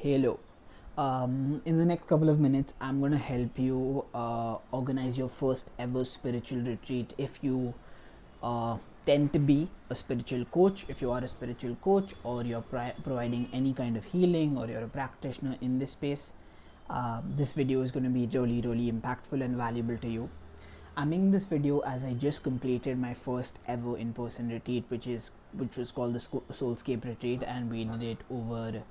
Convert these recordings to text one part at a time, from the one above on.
Hello. In the next couple of minutes, I'm going to help you organize your first ever spiritual retreat. If you tend to be a spiritual coach, if you are a spiritual coach, or you're providing any kind of healing, or you're a practitioner in this space, this video is going to be really impactful and valuable to you. I'm making this video as I just completed my first ever in-person retreat, which was called the Soulscape retreat, and we did it over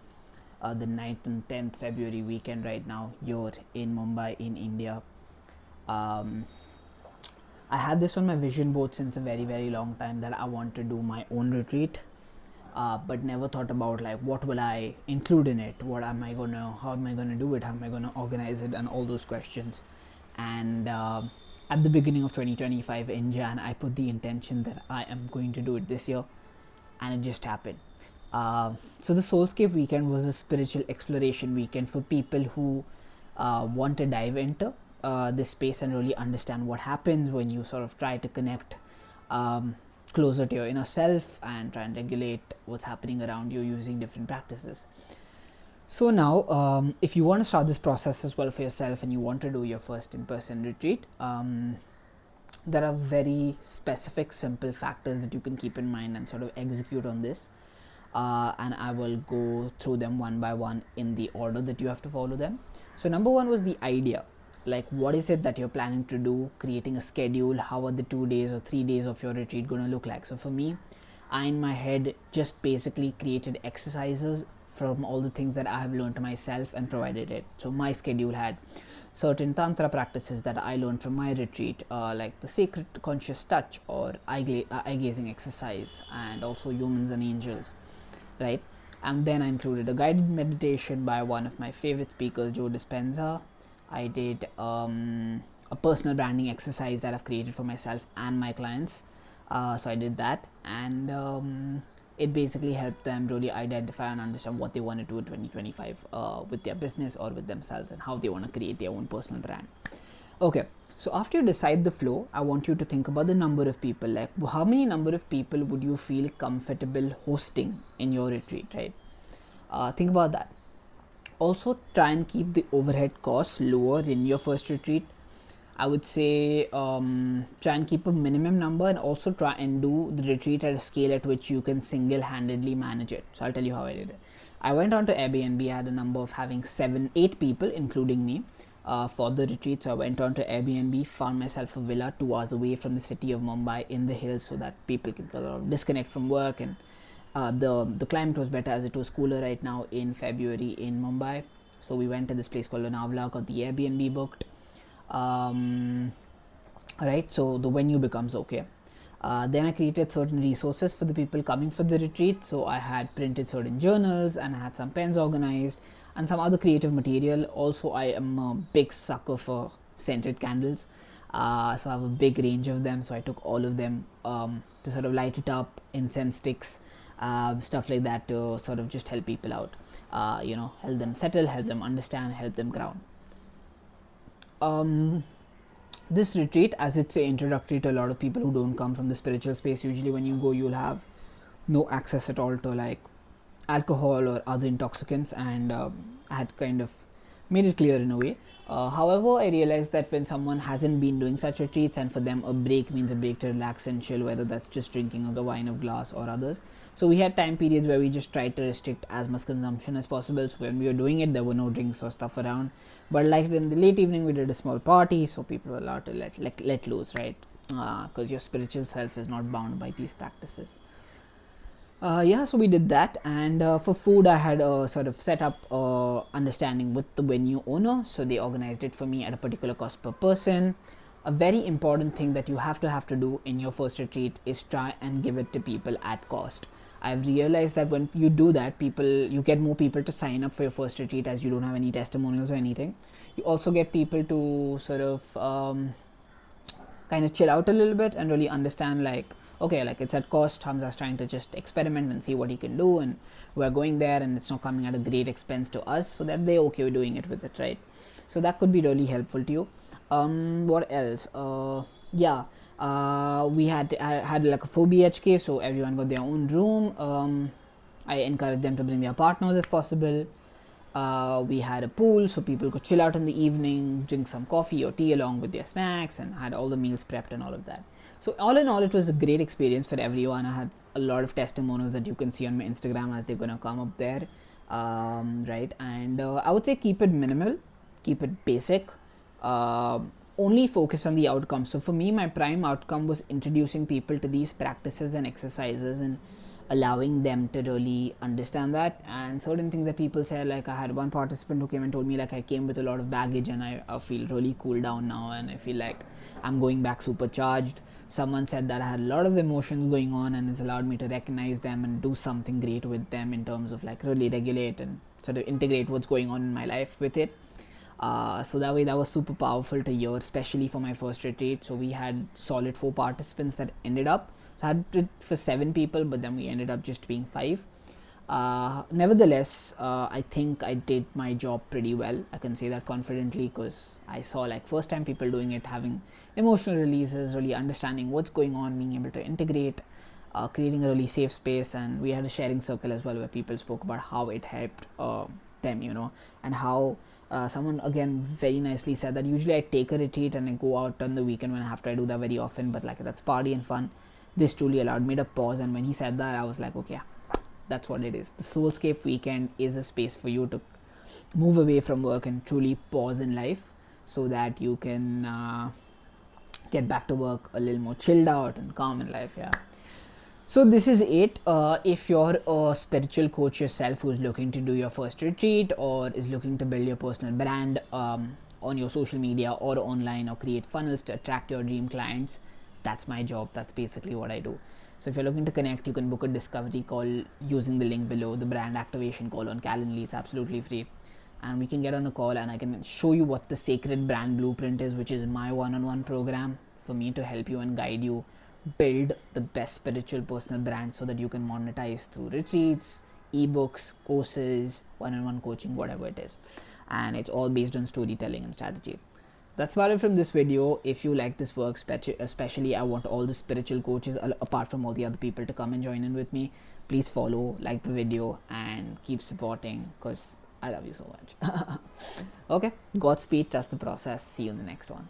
the 9th and 10th February weekend right now here in Mumbai in India. I had this on my vision board since a very long time that I want to do my own retreat, but never thought about like what will I include in it, how am I gonna do it, how am I gonna organize it, and all those questions. And at the beginning of 2025 in Jan, I put the intention that I am going to do it this year, and it just happened. So the Soulscape weekend was a spiritual exploration weekend for people who want to dive into this space and really understand what happens when you sort of try to connect closer to your inner self and try and regulate what's happening around you using different practices. So now, if you want to start this process as well for yourself and you want to do your first in-person retreat, there are very specific, simple factors that you can keep in mind and sort of execute on this. And I will go through them one by one in the order that you have to follow them. So number one was the idea. Like, what is it that you're planning to do, creating a schedule, how are the 2 days or 3 days of your retreat going to look like? So for me, I in my head just basically created exercises from all the things that I have learned myself and provided it. So my schedule had certain tantra practices that I learned from my retreat, like the sacred conscious touch or eye gazing exercise, and also humans and angels, right? And then I included a guided meditation by one of my favorite speakers, Joe Dispenza. I did a personal branding exercise that I've created for myself and my clients. So I did that, and it basically helped them really identify and understand what they want to do in 2025 with their business or with themselves, and how they want to create their own personal brand. Okay, so after you decide the flow, I want you to think about the number of people. Like, how many number of people would you feel comfortable hosting in your retreat, right? Think about that. Also, try and keep the overhead costs lower in your first retreat. I would say try and keep a minimum number, and also try and do the retreat at a scale at which you can single-handedly manage it. So I'll tell you how I did it. I went on to Airbnb. I had a number of having 7-8 people, including me, for the retreat. So I went on to Airbnb, found myself a villa 2 hours away from the city of Mumbai in the hills, so that people can kind of disconnect from work. And the climate was better as it was cooler right now in February in Mumbai. So we went to this place called Lonavala, got the Airbnb booked. Right, so the venue becomes okay. Then I created certain resources for the people coming for the retreat. So I had printed certain journals, and I had some pens organized and some other creative material. Also, I am a big sucker for scented candles, so I have a big range of them. So I took all of them to sort of light it up, incense sticks, stuff like that, to sort of just help people out, help them settle, help them understand, help them ground. This retreat, as it's introductory to a lot of people who don't come from the spiritual space, usually when you go, you'll have no access at all to like alcohol or other intoxicants, and I had kind of made it clear in a way. However, I realized that when someone hasn't been doing such retreats, and for them a break means a break to relax and chill, whether that's just drinking a wine of glass or others. So we had time periods where we just tried to restrict as much consumption as possible. So when we were doing it, there were no drinks or stuff around. But like in the late evening, we did a small party, so people were allowed to let loose, right? Because your spiritual self is not bound by these practices. So we did that, and for food I had a sort of set up understanding with the venue owner, so they organized it for me at a particular cost per person. A very important thing that you have to do in your first retreat is try and give it to people at cost. I've realized that when you do that, you get more people to sign up for your first retreat, as you don't have any testimonials or anything. You also get people to sort of kind of chill out a little bit and really understand, like, okay, like it's at cost. Hamza's trying to just experiment and see what he can do, and we're going there, and it's not coming at a great expense to us, so that they're okay with doing it with it, right? So that could be really helpful to you. What else? We had like a 4 BHK, so everyone got their own room. I encourage them to bring their partners if possible. We had a pool so people could chill out in the evening, drink some coffee or tea along with their snacks, and had all the meals prepped and all of that. So all in all, it was a great experience for everyone. I had a lot of testimonials that you can see on my Instagram as they're gonna come up there, right? And I would say keep it minimal, keep it basic. Only focus on the outcome. So for me, my prime outcome was introducing people to these practices and exercises and allowing them to really understand that. And certain things that people say, like I had one participant who came and told me like I came with a lot of baggage and I feel really cool down now and I feel like I'm going back supercharged. Someone said that I had a lot of emotions going on and it's allowed me to recognize them and do something great with them in terms of like really regulate and sort of integrate what's going on in my life with it. So that way that was super powerful to hear, especially for my first retreat. So we had solid 4 participants that ended up. So I had it for 7 people, but then we ended up just being 5. Nevertheless, I think I did my job pretty well. I can say that confidently because I saw like first time people doing it, having emotional releases, really understanding what's going on, being able to integrate, creating a really safe space. And we had a sharing circle as well where people spoke about how it helped them, you know, and how someone again very nicely said that usually I take a retreat and I go out on the weekend when I have to. I do that very often, but like that's party and fun. This truly allowed me to pause, and when he said that, I was like, okay, that's what it is. The Soulscape weekend is a space for you to move away from work and truly pause in life so that you can get back to work a little more chilled out and calm in life. Yeah. So this is it. If you're a spiritual coach yourself who's looking to do your first retreat or is looking to build your personal brand on your social media or online or create funnels to attract your dream clients, that's my job. That's basically what I do. So if you're looking to connect, you can book a discovery call using the link below, the brand activation call on Calendly. It's absolutely free. And we can get on a call and I can show you what the sacred brand blueprint is, which is my one-on-one program for me to help you and guide you build the best spiritual personal brand so that you can monetize through retreats, ebooks, courses, one-on-one coaching, whatever it is. And it's all based on storytelling and strategy. That's about it from this video. If you like this work, especially I want all the spiritual coaches apart from all the other people to come and join in with me. Please follow, like the video and keep supporting because I love you so much. Okay, Godspeed, trust the process. See you in the next one.